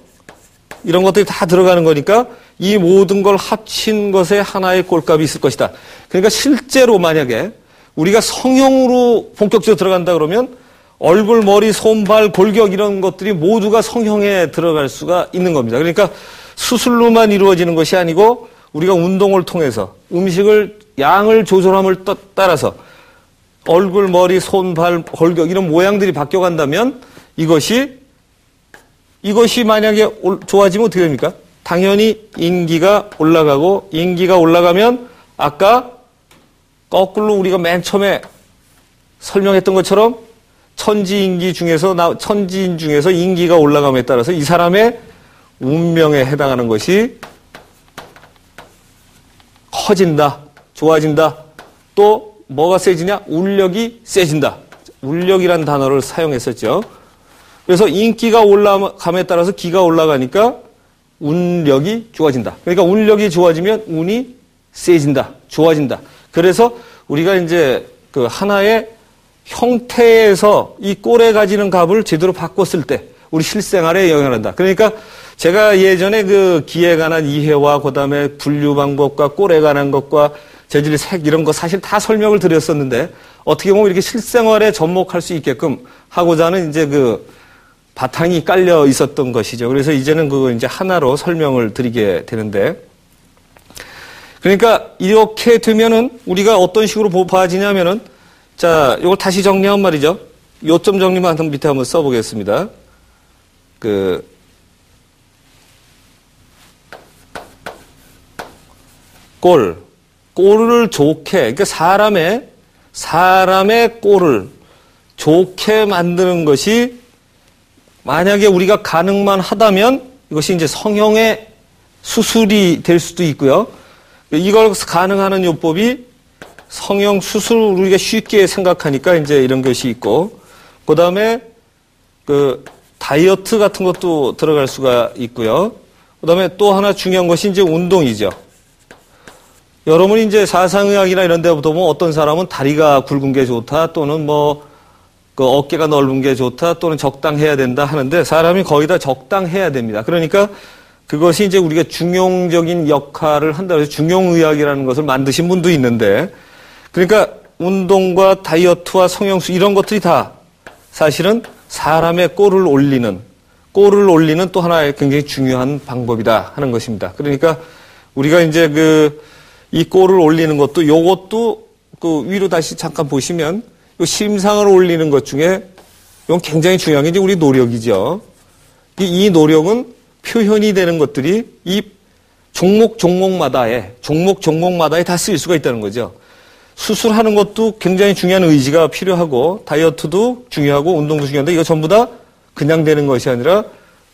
이런 것들이 다 들어가는 거니까 이 모든 걸 합친 것에 하나의 꼴값이 있을 것이다. 그러니까 실제로 만약에 우리가 성형으로 본격적으로 들어간다 그러면 얼굴, 머리, 손발, 골격 이런 것들이 모두가 성형에 들어갈 수가 있는 겁니다. 그러니까 수술로만 이루어지는 것이 아니고 우리가 운동을 통해서 음식을 양을 조절함을 따라서 얼굴, 머리, 손발, 골격 이런 모양들이 바뀌어간다면 이것이 만약에 좋아지면 어떻게 됩니까? 당연히 인기가 올라가고 인기가 올라가면 아까 거꾸로 우리가 맨 처음에 설명했던 것처럼 천지인 중에서 인기가 올라감에 따라서 이 사람의 운명에 해당하는 것이 커진다, 좋아진다. 또 뭐가 세지냐? 울력이 세진다. 울력이라는 단어를 사용했었죠. 그래서 인기가 올라감에 따라서 기가 올라가니까 운력이 좋아진다. 그러니까 운력이 좋아지면 운이 세진다, 좋아진다. 그래서 우리가 이제 하나의 형태에서 이 꼴에 가지는 값을 제대로 바꿨을 때 우리 실생활에 영향을 한다. 그러니까 제가 예전에 기에 관한 이해와 그다음에 분류 방법과 꼴에 관한 것과 재질, 색 이런 거 사실 다 설명을 드렸었는데 어떻게 보면 이렇게 실생활에 접목할 수 있게끔 하고자 하는 이제 바탕이 깔려 있었던 것이죠. 그래서 이제는 이제 하나로 설명을 드리게 되는데, 그러니까 이렇게 되면은 우리가 어떤 식으로 봐지냐면은, 자, 이걸 다시 정리한 말이죠. 요점 정리만 밑에 한번 써보겠습니다. 꼴을 좋게, 그러니까 사람의 꼴을 좋게 만드는 것이 만약에 우리가 가능만 하다면 이것이 이제 성형의 수술이 될 수도 있고요. 이걸 가능하는 요법이 성형 수술 우리가 쉽게 생각하니까 이제 이런 것이 있고, 그 다음에 다이어트 같은 것도 들어갈 수가 있고요. 그 다음에 또 하나 중요한 것이 이제 운동이죠. 여러분이 이제 사상의학이나 이런 데 보면 어떤 사람은 다리가 굵은 게 좋다, 또는 어깨가 넓은 게 좋다, 또는 적당해야 된다 하는데 사람이 거의 다 적당해야 됩니다. 그러니까 그것이 이제 우리가 중용적인 역할을 한다고 해서 중용의학이라는 것을 만드신 분도 있는데, 그러니까 운동과 다이어트와 성형수 이런 것들이 다 사실은 사람의 꼴을 올리는 또 하나의 굉장히 중요한 방법이다 하는 것입니다. 그러니까 우리가 이제 이 꼴을 올리는 것도 요것도 위로 다시 잠깐 보시면 심상을 올리는 것 중에 이건 굉장히 중요한 게 이제 우리 노력이죠. 이 노력은 표현이 되는 것들이 이 종목마다에 다 쓰일 수가 있다는 거죠. 수술하는 것도 굉장히 중요한 의지가 필요하고 다이어트도 중요하고 운동도 중요한데 이거 전부 다 그냥 되는 것이 아니라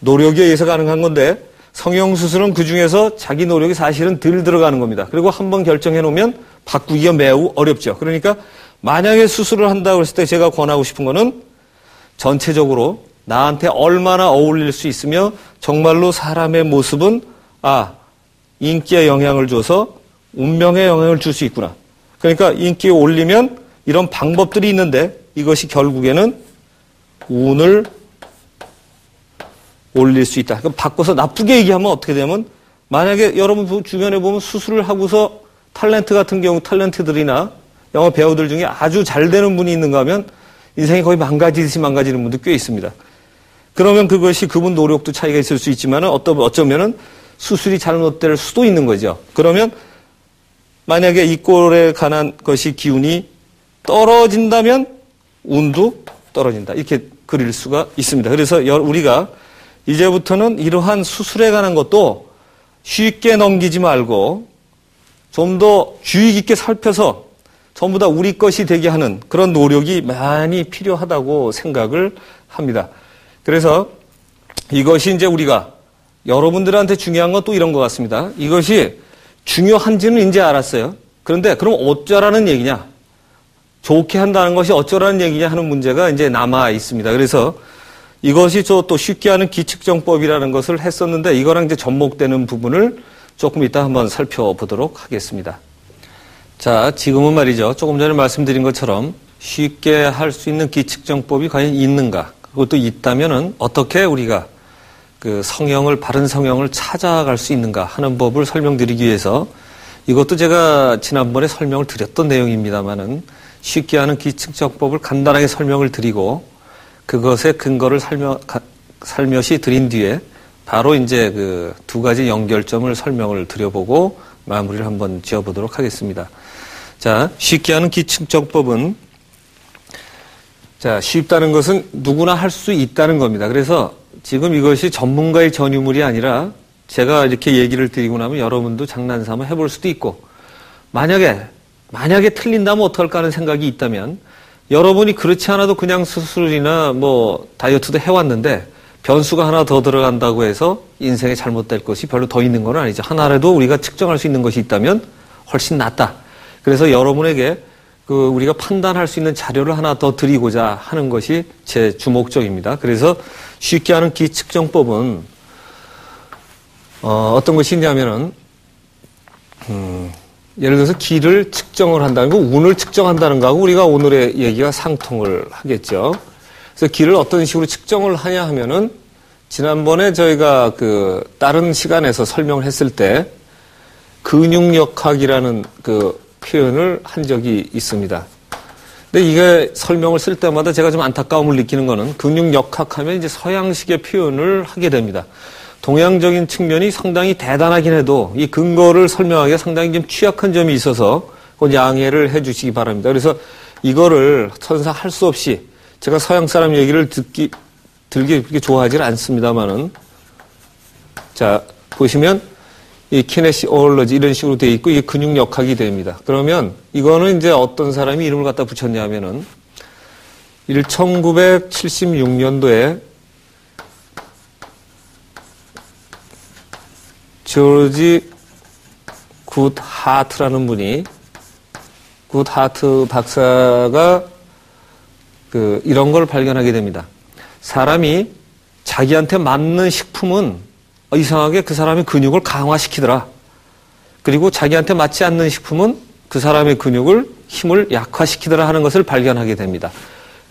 노력에 의해서 가능한 건데 성형수술은 그중에서 자기 노력이 사실은 덜 들어가는 겁니다. 그리고 한번 결정해 놓으면 바꾸기가 매우 어렵죠. 그러니까 만약에 수술을 한다고 했을 때 제가 권하고 싶은 거는 전체적으로 나한테 얼마나 어울릴 수 있으며 정말로 사람의 모습은 인기에 영향을 줘서 운명에 영향을 줄 수 있구나. 그러니까 인기에 올리면 이런 방법들이 있는데 이것이 결국에는 운을 올릴 수 있다. 그럼 바꿔서 나쁘게 얘기하면 어떻게 되냐면 만약에 여러분 주변에 보면 수술을 하고서 탤런트들이나 영화 배우들 중에 아주 잘 되는 분이 있는가 하면 인생이 거의 망가지듯이 망가지는 분도 꽤 있습니다. 그러면 그것이 그분 노력도 차이가 있을 수 있지만 어쩌면은 수술이 잘못될 수도 있는 거죠. 그러면 만약에 이 꼴에 관한 것이 기운이 떨어진다면 운도 떨어진다. 이렇게 그릴 수가 있습니다. 그래서 우리가 이제부터는 이러한 수술에 관한 것도 쉽게 넘기지 말고 좀 더 주의 깊게 살펴서 전부 다 우리 것이 되게 하는 그런 노력이 많이 필요하다고 생각을 합니다. 그래서 이것이 이제 우리가 여러분들한테 중요한 건 또 이런 것 같습니다. 이것이 중요한지는 이제 알았어요. 그런데 그럼 어쩌라는 얘기냐? 좋게 한다는 것이 어쩌라는 얘기냐 하는 문제가 이제 남아 있습니다. 그래서 이것이 또 쉽게 하는 기측정법이라는 것을 했었는데 이거랑 이제 접목되는 부분을 조금 이따 한번 살펴보도록 하겠습니다. 자, 지금은 말이죠. 조금 전에 말씀드린 것처럼 쉽게 할 수 있는 기측정법이 과연 있는가? 그것도 있다면은 어떻게 우리가 그 성형을, 바른 성형을 찾아갈 수 있는가 하는 법을 설명드리기 위해서 이것도 제가 지난번에 설명을 드렸던 내용입니다만은 쉽게 하는 기측정법을 간단하게 설명을 드리고 그것의 근거를 살며시 드린 뒤에 바로 이제 그 두 가지 연결점을 설명을 드려보고 마무리를 한번 지어보도록 하겠습니다. 자, 쉽게 하는 기측정법은 자, 쉽다는 것은 누구나 할 수 있다는 겁니다. 그래서 지금 이것이 전문가의 전유물이 아니라 제가 이렇게 얘기를 드리고 나면 여러분도 장난삼아 해볼 수도 있고 만약에 틀린다면 어떡할까 하는 생각이 있다면 여러분이 그렇지 않아도 그냥 수술이나 뭐 다이어트도 해왔는데 변수가 하나 더 들어간다고 해서 인생에 잘못될 것이 별로 더 있는 건 아니죠. 하나라도 우리가 측정할 수 있는 것이 있다면 훨씬 낫다. 그래서 여러분에게 우리가 판단할 수 있는 자료를 하나 더 드리고자 하는 것이 제 주목적입니다. 그래서 쉽게 하는 기측정법은 어떤 것이 있냐면은 예를 들어서 기를 측정을 한다는 거, 운을 측정한다는 거하고 우리가 오늘의 얘기가 상통을 하겠죠. 그래서 기를 어떤 식으로 측정을 하냐 하면은 지난번에 저희가 그 다른 시간에서 설명을 했을 때 근육역학이라는 그 표현을 한 적이 있습니다. 근데 이게 설명을 쓸 때마다 제가 좀 안타까움을 느끼는 거는 근육역학 하면 이제 서양식의 표현을 하게 됩니다. 동양적인 측면이 상당히 대단하긴 해도 이 근거를 설명하기가 상당히 좀 취약한 점이 있어서 그건 양해를 해 주시기 바랍니다. 그래서 이거를 설사 할 수 없이 제가 서양 사람 얘기를 들기 그렇게 좋아하지는 않습니다만은 자, 보시면 이 키네시올로지 이런 식으로 되어 있고 이게 근육역학이 됩니다. 그러면 이거는 이제 어떤 사람이 이름을 갖다 붙였냐면은 1976년도에 조지 굿하트라는 분이 굿하트 박사가 이런 걸 발견하게 됩니다. 사람이 자기한테 맞는 식품은 이상하게 그 사람의 근육을 강화시키더라. 그리고 자기한테 맞지 않는 식품은 그 사람의 근육을, 힘을 약화시키더라 하는 것을 발견하게 됩니다.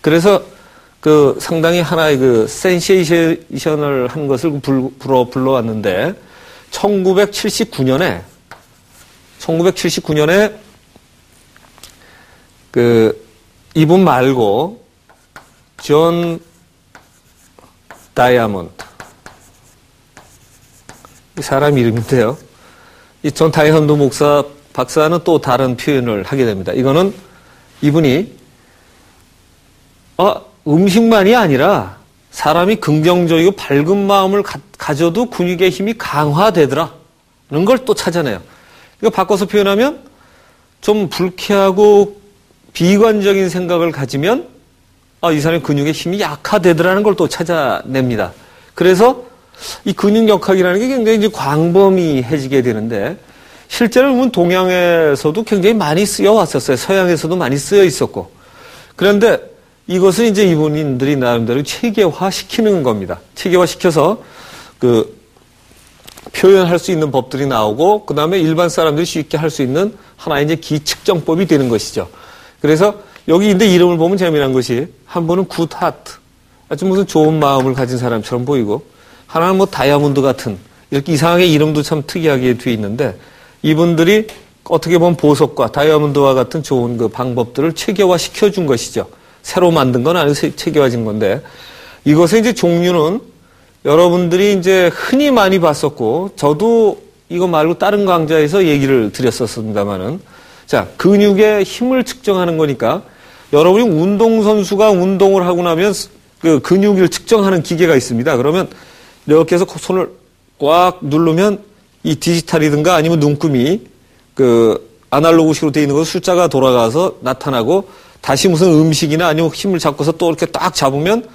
그래서 상당히 하나의 센세이션을 한 것을 불러왔는데 1979년에 이분 말고 존 다이아몬드 이 사람 이름인데요. 이 존 다이아몬드 박사는 또 다른 표현을 하게 됩니다. 이거는 이분이 음식만이 아니라 사람이 긍정적이고 밝은 마음을 가져도 근육의 힘이 강화되더라는 걸 또 찾아내요. 이거 바꿔서 표현하면 좀 불쾌하고 비관적인 생각을 가지면 이 사람의 근육의 힘이 약화되더라는 걸 또 찾아냅니다. 그래서 이 근육역학이라는 게 굉장히 이제 광범위해지게 되는데 실제로 보면 동양에서도 굉장히 많이 쓰여 왔었어요. 서양에서도 많이 쓰여 있었고. 그런데 이것은 이제 이분들이 나름대로 체계화시키는 겁니다. 체계화시켜서 표현할 수 있는 법들이 나오고 그 다음에 일반 사람들이 쉽게 할 수 있는 하나의 이제 기측정법이 되는 것이죠. 그래서 여기 근데 이름을 보면 재미난 것이 한 분은 굿하트, 아주 무슨 좋은 마음을 가진 사람처럼 보이고 하나는 뭐 다이아몬드 같은 이렇게 이상하게 이름도 참 특이하게 뒤에 있는데 이분들이 어떻게 보면 보석과 다이아몬드와 같은 좋은 그 방법들을 체계화시켜 준 것이죠. 새로 만든 건 아니고 체계화진 건데 이것의 이제 종류는 여러분들이 이제 흔히 많이 봤었고 저도 이거 말고 다른 강좌에서 얘기를 드렸었습니다만은 자, 근육의 힘을 측정하는 거니까 여러분이 운동선수가 운동을 하고 나면 그 근육을 측정하는 기계가 있습니다. 그러면 이렇게 해서 손을 꽉 누르면 이 디지털이든가 아니면 눈금이 아날로그식으로 되어 있는 거 숫자가 돌아가서 나타나고 다시 무슨 음식이나 아니면 힘을 잡고서 또 이렇게 딱 잡으면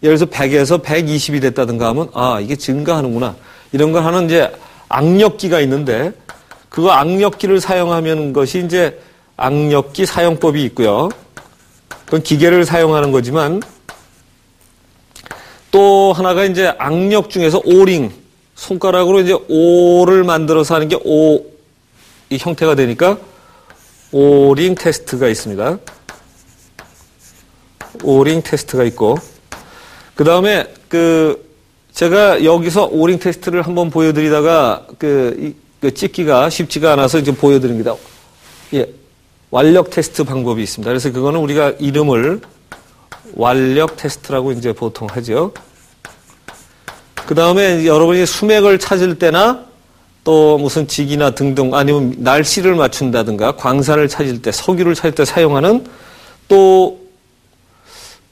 예를 들어서 100에서 120이 됐다든가 하면, 아, 이게 증가하는구나. 이런 걸 하는 이제 악력기가 있는데, 그거 악력기를 사용하면 것이 이제 악력기 사용법이 있고요. 그건 기계를 사용하는 거지만, 또 하나가 이제 악력 중에서 오링, 손가락으로 이제 오를 만들어서 하는 게 오, 이 형태가 되니까 오링 테스트가 있습니다. 오링 테스트가 있고, 그 다음에 제가 여기서 오링 테스트를 한번 보여드리다가 그 찍기가 쉽지가 않아서 이제 보여드립니다. 예. 완력 테스트 방법이 있습니다. 그래서 그거는 우리가 이름을 완력 테스트라고 이제 보통 하죠. 그 다음에 여러분이 수맥을 찾을 때나 또 무슨 직이나 등등 아니면 날씨를 맞춘다든가 광산을 찾을 때, 석유를 찾을 때 사용하는 또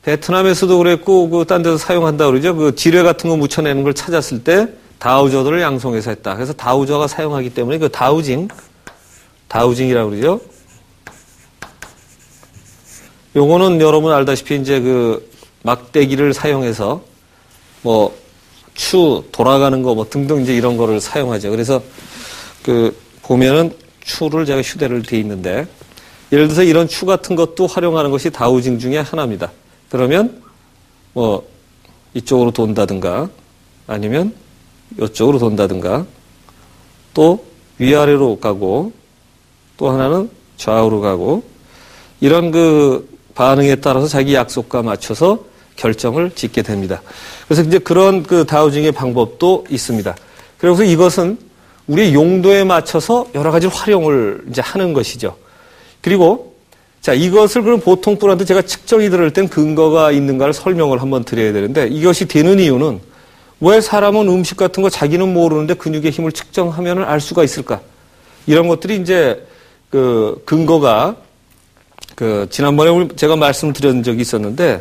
베트남에서도 그랬고 딴 데서 사용한다 그러죠. 그 지뢰 같은 거 묻혀내는 걸 찾았을 때 다우저들을 양성해서 했다. 그래서 다우저가 사용하기 때문에 그 다우징이라고 그러죠. 요거는 여러분 알다시피 이제 그 막대기를 사용해서 뭐 돌아가는 거 뭐 등등 이제 이런 거를 사용하죠. 그래서 보면은 추를 제가 휴대를 돼 있는데 예를 들어서 이런 추 같은 것도 활용하는 것이 다우징 중에 하나입니다. 그러면 뭐 이쪽으로 돈다든가 아니면 이쪽으로 돈다든가 또 위아래로 가고 또 하나는 좌우로 가고 이런 반응에 따라서 자기 약속과 맞춰서 결정을 짓게 됩니다. 그래서 이제 그런 다우징의 방법도 있습니다. 그래서 이것은 우리의 용도에 맞춰서 여러 가지 활용을 이제 하는 것이죠. 그리고 자, 이것을 그럼 보통 분한테 제가 측정이 들을 땐 근거가 있는가를 설명을 한번 드려야 되는데 이것이 되는 이유는 왜 사람은 음식 같은 거 자기는 모르는데 근육의 힘을 측정하면 알 수가 있을까? 이런 것들이 이제 근거가 지난번에 제가 말씀을 드린 적이 있었는데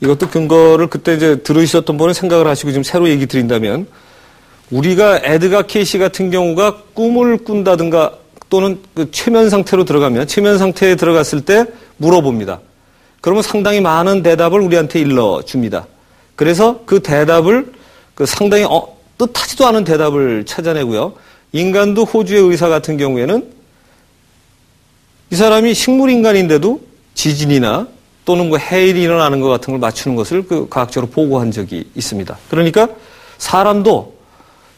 이것도 근거를 그때 이제 들으셨던 분은 생각을 하시고 지금 새로 얘기 드린다면 우리가 에드가 케이시 같은 경우가 꿈을 꾼다든가 또는 최면 상태로 들어가면 최면 상태에 들어갔을 때 물어봅니다. 그러면 상당히 많은 대답을 우리한테 일러줍니다. 그래서 그 대답을 상당히 뜻하지도 않은 대답을 찾아내고요. 인간도 호주의 의사 같은 경우에는 이 사람이 식물인간인데도 지진이나 또는 해일이 일어나는 것 같은 걸 맞추는 것을 과학적으로 보고한 적이 있습니다. 그러니까 사람도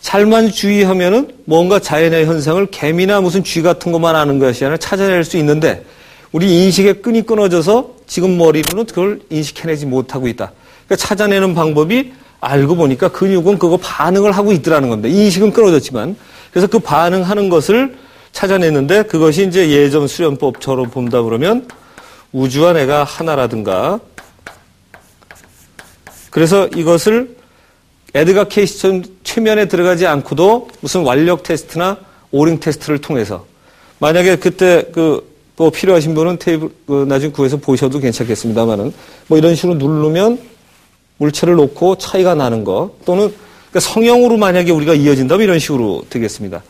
잘만 주의하면은 뭔가 자연의 현상을 개미나 무슨 쥐 같은 것만 아는 것이 아니라 찾아낼 수 있는데 우리 인식의 끈이 끊어져서 지금 머리로는 그걸 인식해내지 못하고 있다. 그러니까 찾아내는 방법이 알고 보니까 근육은 그거 반응을 하고 있더라는 겁니다. 인식은 끊어졌지만. 그래서 그 반응하는 것을 찾아냈는데 그것이 이제 예전 수련법처럼 본다 그러면 우주와 내가 하나라든가 그래서 이것을 에드가 케이시처럼 최면에 들어가지 않고도 무슨 완력 테스트나 오링 테스트를 통해서 만약에 그때 뭐 필요하신 분은 테이블 나중에 구해서 보셔도 괜찮겠습니다만은 뭐 이런 식으로 누르면 물체를 놓고 차이가 나는 거 또는 그러니까 성형으로 만약에 우리가 이어진다면 이런 식으로 되겠습니다.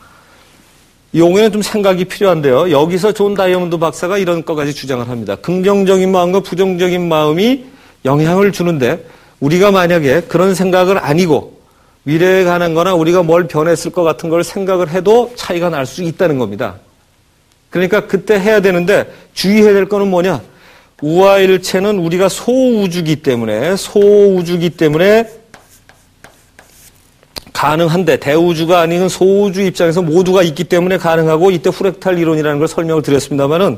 이 용어에는 좀 생각이 필요한데요. 여기서 존 다이아몬드 박사가 이런 것까지 주장을 합니다. 긍정적인 마음과 부정적인 마음이 영향을 주는데 우리가 만약에 그런 생각을 아니고 미래에 관한 거나 우리가 뭘 변했을 것 같은 걸 생각을 해도 차이가 날 수 있다는 겁니다. 그러니까 그때 해야 되는데 주의해야 될 거는 뭐냐? 우화일체는 우리가 소우주기 때문에 가능한데 대우주가 아닌 소우주 입장에서 모두가 있기 때문에 가능하고 이때 후렉탈 이론이라는 걸 설명을 드렸습니다만은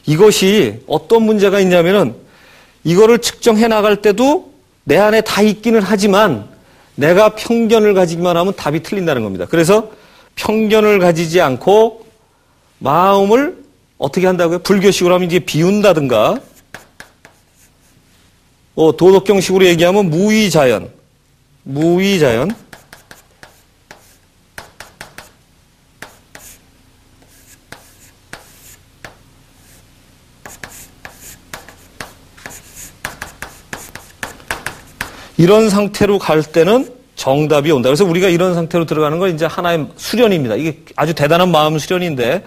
이것이 어떤 문제가 있냐면은 이거를 측정해 나갈 때도 내 안에 다 있기는 하지만 내가 편견을 가지기만 하면 답이 틀린다는 겁니다. 그래서 편견을 가지지 않고 마음을 어떻게 한다고요? 불교식으로 하면 이제 비운다든가 도덕경식으로 얘기하면 무위자연 이런 상태로 갈 때는 정답이 온다. 그래서 우리가 이런 상태로 들어가는 건 이제 하나의 수련입니다. 이게 아주 대단한 마음 수련인데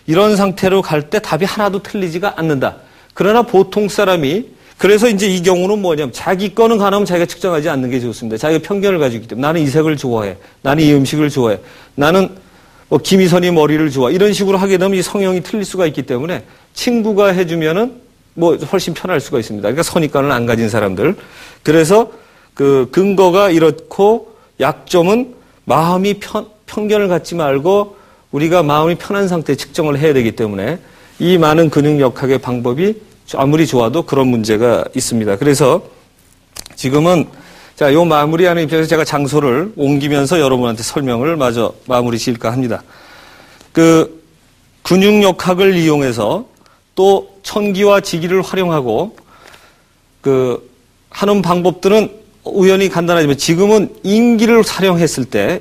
이런 상태로 갈 때 답이 하나도 틀리지가 않는다. 그러나 보통 사람이 그래서 이제 이 경우는 뭐냐면 자기 거는 가능하면 자기가 측정하지 않는 게 좋습니다. 자기가 편견을 가지고 있기 때문에 나는 이 색을 좋아해. 나는 이 음식을 좋아해. 나는 뭐 김희선이 머리를 좋아. 이런 식으로 하게 되면 이 성형이 틀릴 수가 있기 때문에 친구가 해주면은 뭐 훨씬 편할 수가 있습니다. 그러니까 선입관을 안 가진 사람들. 그래서 그 근거가 이렇고 약점은 마음이 편견을 갖지 말고 우리가 마음이 편한 상태에 측정을 해야 되기 때문에 이 많은 근육역학의 방법이 아무리 좋아도 그런 문제가 있습니다. 그래서 지금은 자, 요 마무리하는 입장에서 제가 장소를 옮기면서 여러분한테 설명을 마저 마무리 지을까 합니다. 그 근육역학을 이용해서 또 천기와 지기를 활용하고 그 하는 방법들은 우연히 간단하지만 지금은 인기를 활용했을 때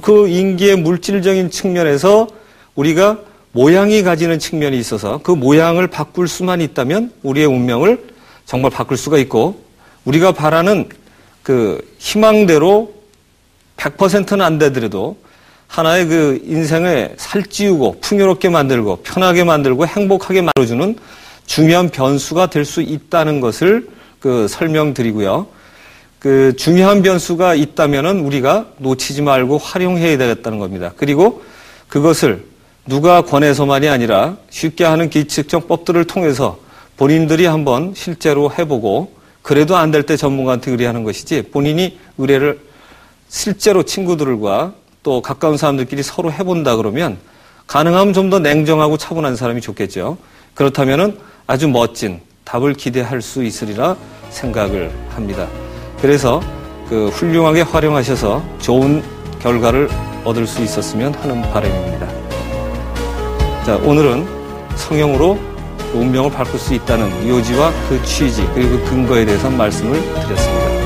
그 인기의 물질적인 측면에서 우리가 모양이 가지는 측면이 있어서 그 모양을 바꿀 수만 있다면 우리의 운명을 정말 바꿀 수가 있고 우리가 바라는 그 희망대로 100%는 안 되더라도 하나의 그 인생을 살찌우고 풍요롭게 만들고 편하게 만들고 행복하게 만들어주는 중요한 변수가 될 수 있다는 것을 그 설명드리고요. 그 중요한 변수가 있다면은 우리가 놓치지 말고 활용해야 되겠다는 겁니다. 그리고 그것을 누가 권해서만이 아니라 쉽게 하는 기측정법들을 통해서 본인들이 한번 실제로 해보고 그래도 안 될 때 전문가한테 의뢰하는 것이지 본인이 의뢰를 실제로 친구들과 또 가까운 사람들끼리 서로 해본다 그러면 가능하면 좀 더 냉정하고 차분한 사람이 좋겠죠. 그렇다면은 아주 멋진 답을 기대할 수 있으리라 생각을 합니다. 그래서 그 훌륭하게 활용하셔서 좋은 결과를 얻을 수 있었으면 하는 바람입니다. 자, 오늘은 성형으로 운명을 바꿀 수 있다는 요지와 그 취지 그리고 그 근거에 대해서 말씀을 드렸습니다.